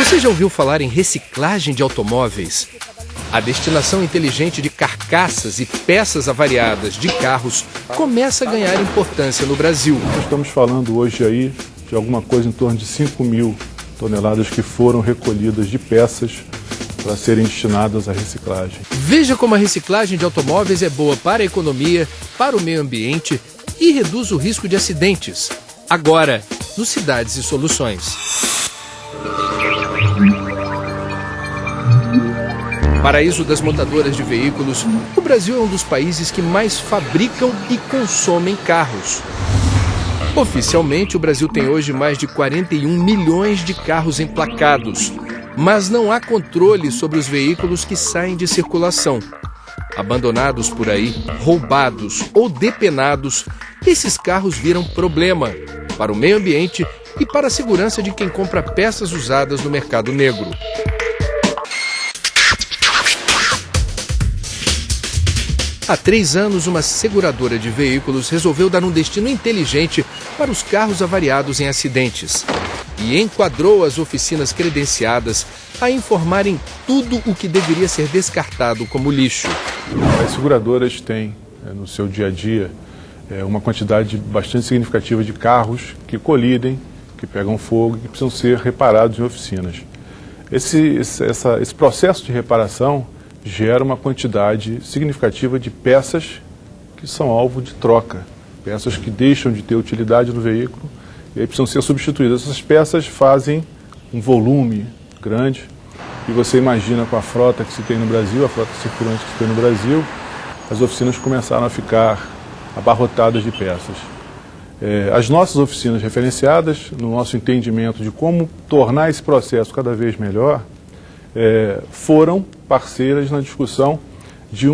Você já ouviu falar em reciclagem de automóveis? A destinação inteligente de carcaças e peças avariadas de carros começa a ganhar importância no Brasil. Nós estamos falando hoje aí de alguma coisa em torno de 5.000 toneladas que foram recolhidas de peças para serem destinadas à reciclagem. Veja como a reciclagem de automóveis é boa para a economia, para o meio ambiente e reduz o risco de acidentes. Agora, no Cidades e Soluções. Paraíso das montadoras de veículos, o Brasil é um dos países que mais fabricam e consomem carros. Oficialmente, o Brasil tem hoje mais de 41 milhões de carros emplacados, mas não há controle sobre os veículos que saem de circulação. Abandonados por aí, roubados ou depenados, esses carros viram problema para o meio ambiente e para a segurança de quem compra peças usadas no mercado negro. Há 3 anos, uma seguradora de veículos resolveu dar um destino inteligente para os carros avariados em acidentes e enquadrou as oficinas credenciadas a informarem tudo o que deveria ser descartado como lixo. As seguradoras têm no seu dia a dia uma quantidade bastante significativa de carros que colidem, que pegam fogo e que precisam ser reparados em oficinas. Esse processo de reparação gera uma quantidade significativa de peças que são alvo de troca, peças que deixam de ter utilidade no veículo e aí precisam ser substituídas. Essas peças fazem um volume grande e você imagina com a frota que se tem no Brasil, a frota circulante que se tem no Brasil, as oficinas começaram a ficar abarrotadas de peças. As nossas oficinas referenciadas, no nosso entendimento de como tornar esse processo cada vez melhor, foram parceiras na discussão de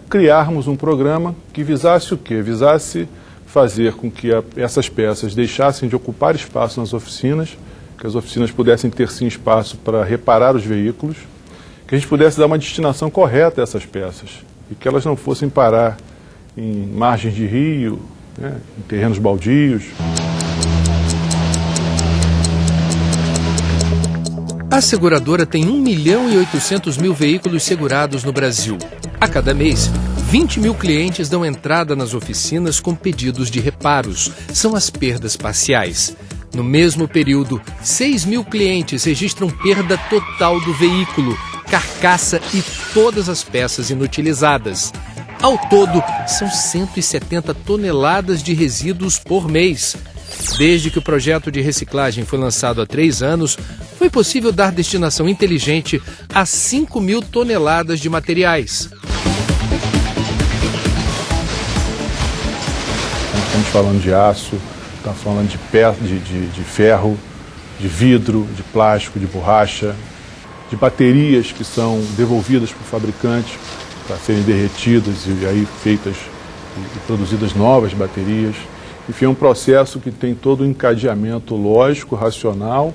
criarmos um programa que visasse o quê? Visasse fazer com que essas peças deixassem de ocupar espaço nas oficinas, que as oficinas pudessem ter sim espaço para reparar os veículos, que a gente pudesse dar uma destinação correta a essas peças e que elas não fossem parar em margens de rio, em terrenos baldios. A seguradora tem 1.800.000 veículos segurados no Brasil. A cada mês, 20 mil clientes dão entrada nas oficinas com pedidos de reparos. São as perdas parciais. No mesmo período, 6 mil clientes registram perda total do veículo, carcaça e todas as peças inutilizadas. Ao todo, são 170 toneladas de resíduos por mês. Desde que o projeto de reciclagem foi lançado há 3 anos, foi possível dar destinação inteligente a 5.000 toneladas de materiais. Estamos falando de aço, estamos falando de ferro, de vidro, de plástico, de borracha, de baterias que são devolvidas para o fabricante para serem derretidas e aí feitas e produzidas novas baterias. Enfim, é um processo que tem todo um encadeamento lógico, racional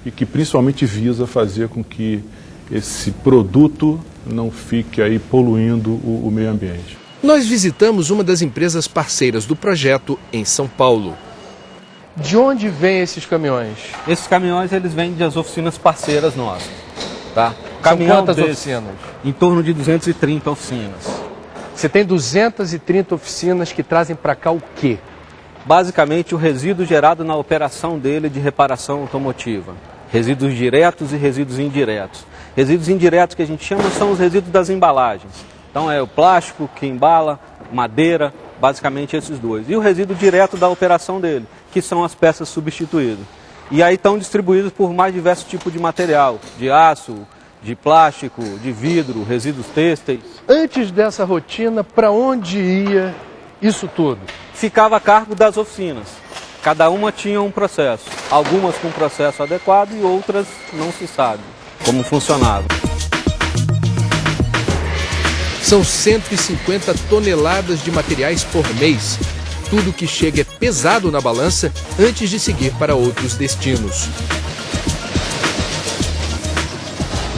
e que principalmente visa fazer com que esse produto não fique aí poluindo o meio ambiente. Nós visitamos uma das empresas parceiras do projeto em São Paulo. De onde vêm esses caminhões? Esses caminhões eles vêm das oficinas parceiras nossas. Tá? São quantas oficinas? Em torno de 230 oficinas. Você tem 230 oficinas que trazem para cá o quê? Basicamente o resíduo gerado na operação dele de reparação automotiva. Resíduos diretos e resíduos indiretos. Resíduos indiretos que a gente chama são os resíduos das embalagens. Então é o plástico que embala, madeira, basicamente esses dois. E o resíduo direto da operação dele, que são as peças substituídas. E aí estão distribuídos por mais diversos tipos de material, de aço, de plástico, de vidro, resíduos têxteis. Antes dessa rotina, para onde ia isso tudo? Ficava a cargo das oficinas. Cada uma tinha um processo. Algumas com processo adequado e outras não se sabe como funcionava. São 150 toneladas de materiais por mês. Tudo que chega é pesado na balança antes de seguir para outros destinos.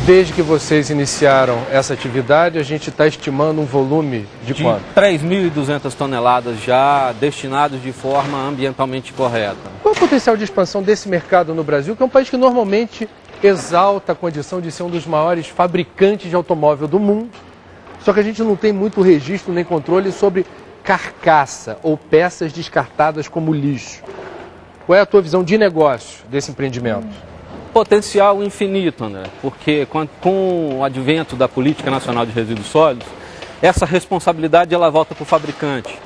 Desde que vocês iniciaram essa atividade, a gente está estimando um volume de quanto? 3.200 toneladas já destinados de forma ambientalmente correta. Qual é o potencial de expansão desse mercado no Brasil, que é um país que normalmente exalta a condição de ser um dos maiores fabricantes de automóvel do mundo, só que a gente não tem muito registro nem controle sobre carcaça ou peças descartadas como lixo. Qual é a tua visão de negócio desse empreendimento? Potencial infinito, André, porque com o advento da Política Nacional de Resíduos Sólidos, essa responsabilidade ela volta para o fabricante.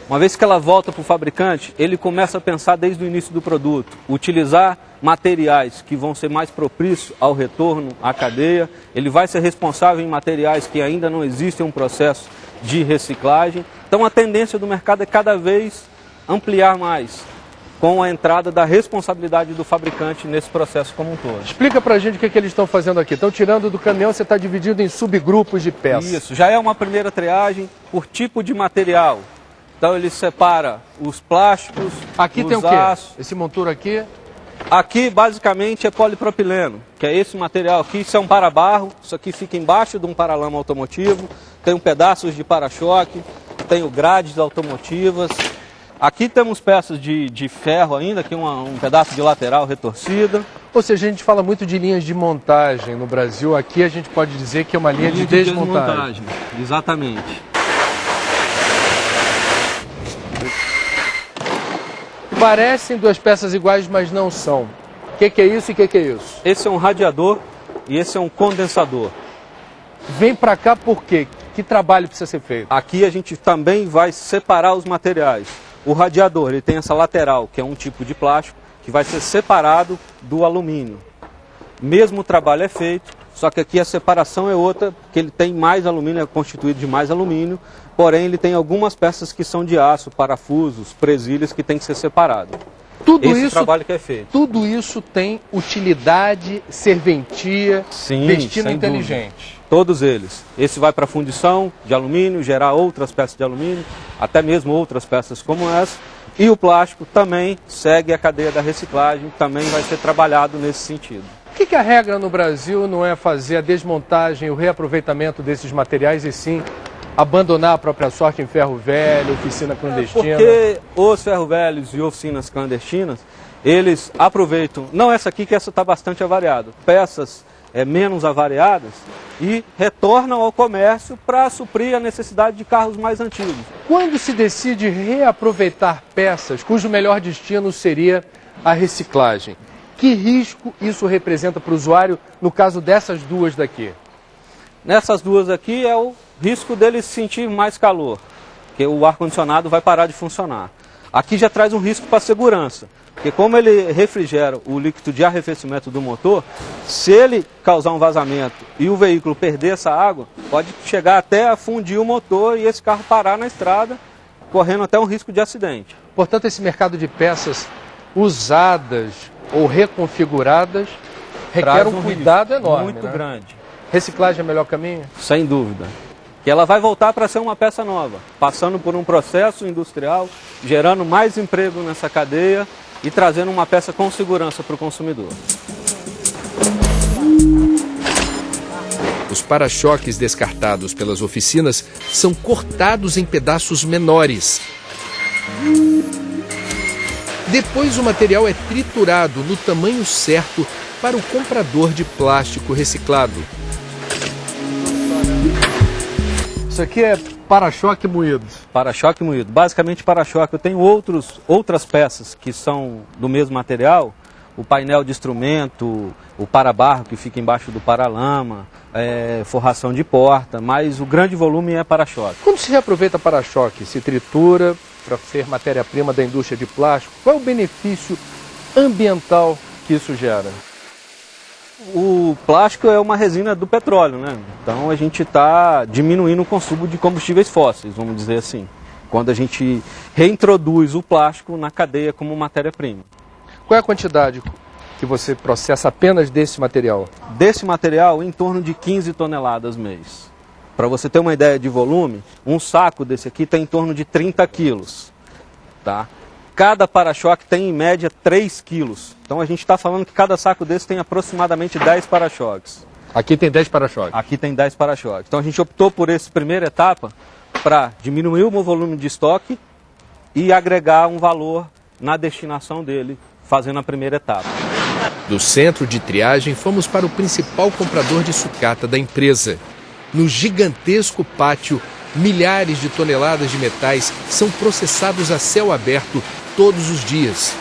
Uma vez que ela volta para o fabricante, ele começa a pensar desde o início do produto, utilizar materiais que vão ser mais propícios ao retorno à cadeia, ele vai ser responsável em materiais que ainda não existem um processo de reciclagem. Então a tendência do mercado é cada vez ampliar mais, com a entrada da responsabilidade do fabricante nesse processo como um todo. Explica pra gente o que eles estão fazendo aqui. Estão tirando do caminhão, você está dividindo em subgrupos de peças. Isso, já é uma primeira triagem por tipo de material. Então ele separa os plásticos, aqui os tem o quê? aços. Esse motor aqui? Aqui basicamente é polipropileno, que é esse material aqui. Isso é um para-barro, isso aqui fica embaixo de um paralama automotivo. Tem pedaços de para-choque, tem grades automotivas. Aqui temos peças de ferro ainda, aqui um pedaço de lateral retorcida. Ou seja, a gente fala muito de linhas de montagem no Brasil. Aqui a gente pode dizer que é uma linha de desmontagem. Exatamente. Parecem duas peças iguais, mas não são. O que é isso e o que é isso? Esse é um radiador e esse é um condensador. Vem para cá por quê? Que trabalho precisa ser feito? Aqui a gente também vai separar os materiais. O radiador, ele tem essa lateral, que é um tipo de plástico, que vai ser separado do alumínio. Mesmo trabalho é feito, só que aqui a separação é outra, porque ele tem mais alumínio, é constituído de mais alumínio, porém ele tem algumas peças que são de aço, parafusos, presilhas, que tem que ser separado. Esse trabalho que é feito. Tudo isso tem utilidade, serventia, sim, destino inteligente. Dúvida. Todos eles. Esse vai para fundição de alumínio, gerar outras peças de alumínio, até mesmo outras peças como essa. E o plástico também segue a cadeia da reciclagem, também vai ser trabalhado nesse sentido. Por que a regra no Brasil não é fazer a desmontagem, o reaproveitamento desses materiais e sim abandonar a própria sorte em ferro velho, oficina clandestina? Porque os ferro velhos e oficinas clandestinas, eles aproveitam, não essa aqui, que essa está bastante avariada, peças menos avariadas e retornam ao comércio para suprir a necessidade de carros mais antigos. Quando se decide reaproveitar peças cujo melhor destino seria a reciclagem, que risco isso representa para o usuário no caso dessas duas daqui? Nessas duas aqui é o risco dele sentir mais calor, porque o ar-condicionado vai parar de funcionar. Aqui já traz um risco para a segurança, porque como ele refrigera o líquido de arrefecimento do motor, se ele causar um vazamento e o veículo perder essa água, pode chegar até a fundir o motor e esse carro parar na estrada, correndo até um risco de acidente. Portanto, esse mercado de peças usadas ou reconfiguradas requer um cuidado enorme. Muito grande. Reciclagem é o melhor caminho? Sem dúvida. Que ela vai voltar para ser uma peça nova, passando por um processo industrial, gerando mais emprego nessa cadeia e trazendo uma peça com segurança para o consumidor. Os para-choques descartados pelas oficinas são cortados em pedaços menores. Depois o material é triturado no tamanho certo para o comprador de plástico reciclado. Isso aqui é para-choque moído. Para-choque moído. Basicamente para-choque. Eu tenho outras peças que são do mesmo material. O painel de instrumento, o para-barro que fica embaixo do paralama, forração de porta, mas o grande volume é para-choque. Quando se reaproveita para-choque, se tritura para ser matéria-prima da indústria de plástico, qual é o benefício ambiental que isso gera? O plástico é uma resina do petróleo, né? Então a gente está diminuindo o consumo de combustíveis fósseis, vamos dizer assim, quando a gente reintroduz o plástico na cadeia como matéria-prima. Qual é a quantidade que você processa apenas desse material? Desse material, em torno de 15 toneladas mês. Para você ter uma ideia de volume, um saco desse aqui tem em torno de 30 quilos, tá? Cada para-choque tem em média 3 quilos. Então a gente está falando que cada saco desse tem aproximadamente 10 para-choques. Aqui tem 10 para-choques? Aqui tem 10 para-choques. Então a gente optou por essa primeira etapa para diminuir o volume de estoque e agregar um valor na destinação dele, fazendo a primeira etapa. Do centro de triagem, fomos para o principal comprador de sucata da empresa. No gigantesco pátio, milhares de toneladas de metais são processados a céu aberto todos os dias.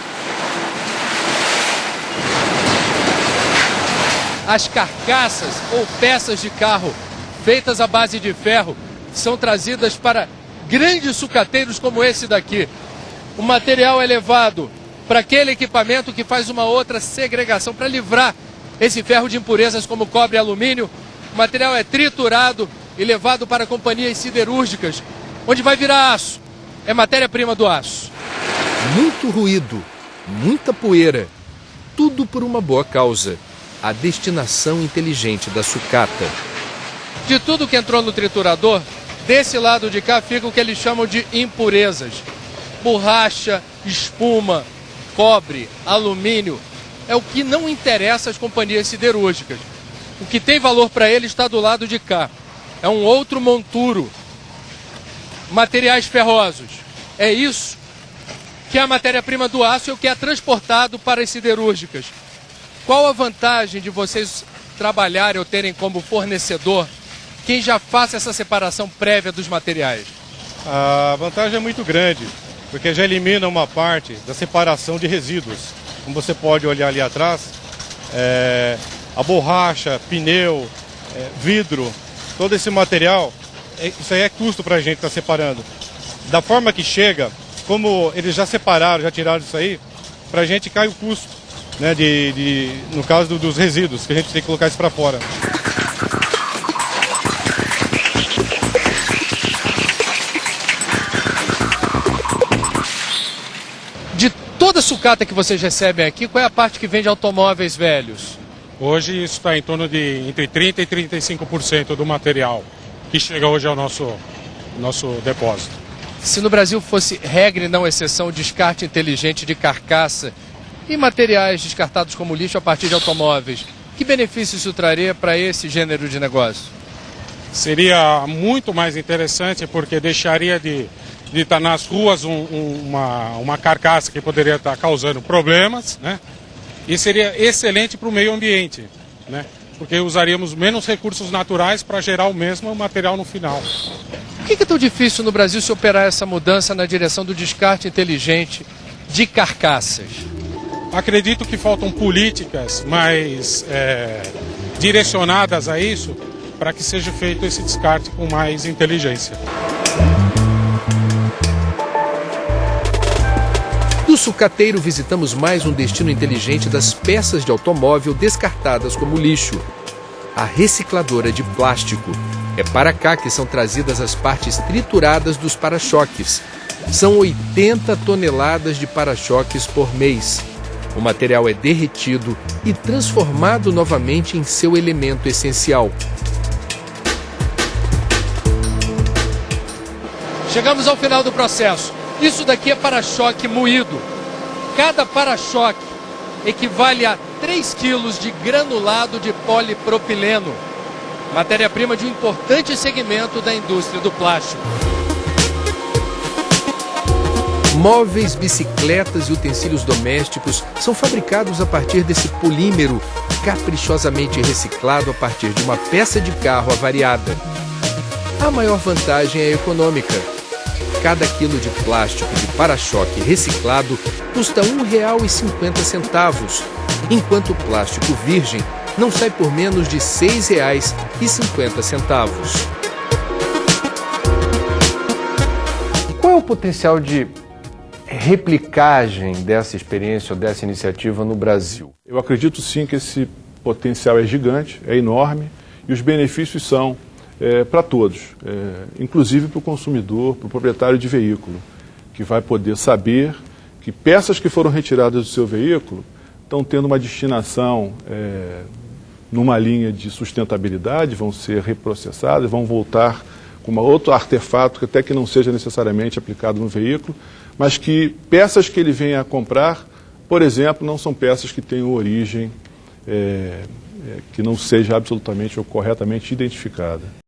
As carcaças ou peças de carro feitas à base de ferro são trazidas para grandes sucateiros como esse daqui. O material é levado para aquele equipamento que faz uma outra segregação para livrar esse ferro de impurezas como cobre e alumínio. O material é triturado e levado para companhias siderúrgicas, onde vai virar aço. É matéria-prima do aço. Muito ruído, muita poeira, tudo por uma boa causa: a destinação inteligente da sucata. De tudo que entrou no triturador, desse lado de cá fica o que eles chamam de impurezas. Borracha, espuma, cobre, alumínio. É o que não interessa às companhias siderúrgicas. O que tem valor para eles está do lado de cá. É um outro monturo. Materiais ferrosos. É isso que é a matéria-prima do aço e o que é transportado para as siderúrgicas. Qual a vantagem de vocês trabalharem ou terem como fornecedor quem já faça essa separação prévia dos materiais? A vantagem é muito grande, porque já elimina uma parte da separação de resíduos. Como você pode olhar ali atrás, a borracha, pneu, vidro, todo esse material, isso aí é custo para a gente estar separando. Da forma que chega, como eles já separaram, já tiraram isso aí, para a gente cai o custo, né, no caso dos resíduos, que a gente tem que colocar isso para fora. De toda a sucata que vocês recebem aqui, qual é a parte que vende automóveis velhos? Hoje isso está em torno de entre 30% e 35% do material que chega hoje ao nosso depósito. Se no Brasil fosse regra e não exceção o descarte inteligente de carcaça e materiais descartados como lixo a partir de automóveis, que benefício isso traria para esse gênero de negócio? Seria muito mais interessante, porque deixaria de estar nas ruas uma carcaça que poderia estar causando problemas, né? E seria excelente para o meio ambiente, né? Porque usaríamos menos recursos naturais para gerar o mesmo material no final. Por que é tão difícil no Brasil se operar essa mudança na direção do descarte inteligente de carcaças? Acredito que faltam políticas mais direcionadas a isso, para que seja feito esse descarte com mais inteligência. Do sucateiro, visitamos mais um destino inteligente das peças de automóvel descartadas como lixo: a recicladora de plástico. É para cá que são trazidas as partes trituradas dos para-choques. São 80 toneladas de para-choques por mês. O material é derretido e transformado novamente em seu elemento essencial. Chegamos ao final do processo. Isso daqui é para-choque moído. Cada para-choque equivale a 3 quilos de granulado de polipropileno, matéria-prima de um importante segmento da indústria do plástico. Móveis, bicicletas e utensílios domésticos são fabricados a partir desse polímero caprichosamente reciclado a partir de uma peça de carro avariada. A maior vantagem é econômica. Cada quilo de plástico de para-choque reciclado custa R$ 1,50, enquanto o plástico virgem não sai por menos de R$ 6,50. Qual é o potencial de replicagem dessa experiência ou dessa iniciativa no Brasil? Eu acredito sim que esse potencial é gigante, é enorme, e os benefícios são para todos, inclusive para o consumidor, para o proprietário de veículo, que vai poder saber que peças que foram retiradas do seu veículo estão tendo uma destinação numa linha de sustentabilidade, vão ser reprocessadas, vão voltar com outro artefato que até que não seja necessariamente aplicado no veículo, mas que peças que ele venha a comprar, por exemplo, não são peças que tenham origem que não seja absolutamente ou corretamente identificada.